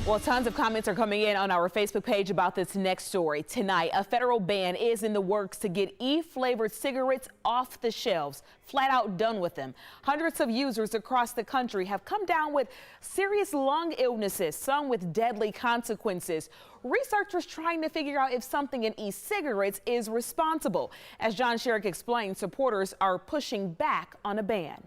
Well, tons of comments are coming in on our Facebook page about this next story. Tonight, a federal ban is in the works to get e-flavored cigarettes off the shelves. Flat out done with them. Hundreds of users across the country have come down with serious lung illnesses, some with deadly consequences. Researchers trying to figure out if something in e-cigarettes is responsible. As John Sherrick explained, supporters are pushing back on a ban.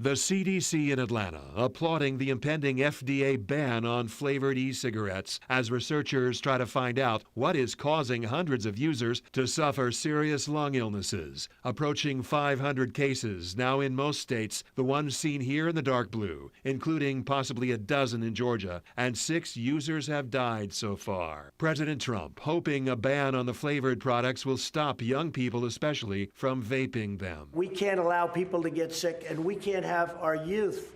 The CDC in Atlanta applauding the impending FDA ban on flavored e-cigarettes as researchers try to find out what is causing hundreds of users to suffer serious lung illnesses. Approaching 500 cases now in most states, the ones seen here in the dark blue, including possibly a dozen in Georgia, and 6 users have died so far. President Trump hoping a ban on the flavored products will stop young people especially from vaping them. We can't allow people to get sick, and we can't have our youth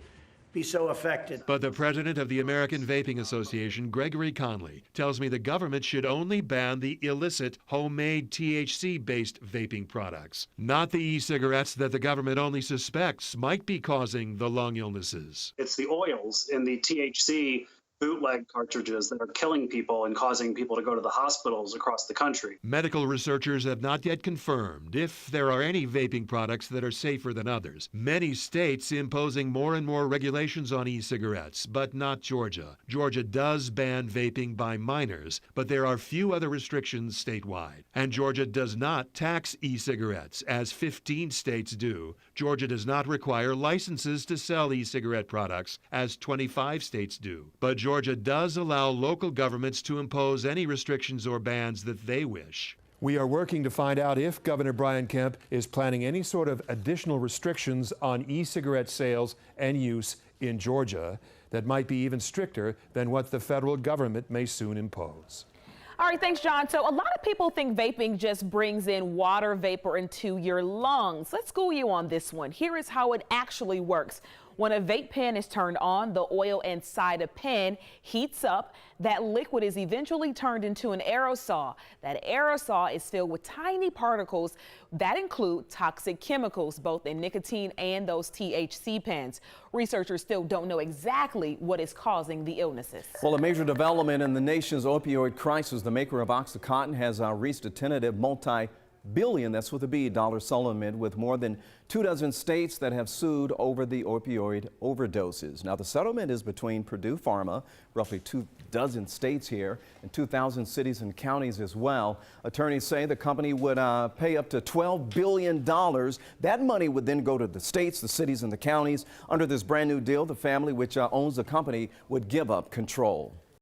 be so affected. But the president of the American Vaping Association, Gregory Conley, tells me the government should only ban the illicit homemade THC-based vaping products, not the e-cigarettes that the government only suspects might be causing the lung illnesses. It's the oils in the THC bootleg cartridges that are killing people and causing people to go to the hospitals across the country. Medical researchers have not yet confirmed if there are any vaping products that are safer than others. Many states imposing more and more regulations on e-cigarettes, but not Georgia. Georgia does ban vaping by minors, but there are few other restrictions statewide. And Georgia does not tax e-cigarettes, as 15 states do. Georgia does not require licenses to sell e-cigarette products, as 25 states do. But Georgia does allow local governments to impose any restrictions or bans that they wish. We are working to find out if Governor Brian Kemp is planning any sort of additional restrictions on e-cigarette sales and use in Georgia that might be even stricter than what the federal government may soon impose. All right, thanks, John. So a lot of people think vaping just brings in water vapor into your lungs. Let's school you on this one. Here is how it actually works. When a vape pen is turned on, the oil inside a pen heats up. That liquid is eventually turned into an aerosol. That aerosol is filled with tiny particles that include toxic chemicals, both in nicotine and those THC pens. Researchers still don't know exactly what is causing the illnesses. Well, a major development in the nation's opioid crisis. The maker of OxyContin has reached a tentative multi-billion, that's with a B, dollar settlement with more than 24 states that have sued over the opioid overdoses. Now, the settlement is between Purdue Pharma, roughly 24 states here, and 2,000 cities and counties as well. Attorneys say the company would pay up to $12 billion. That money would then go to the states, the cities, and the counties. Under this brand new deal, the family which owns the company would give up control.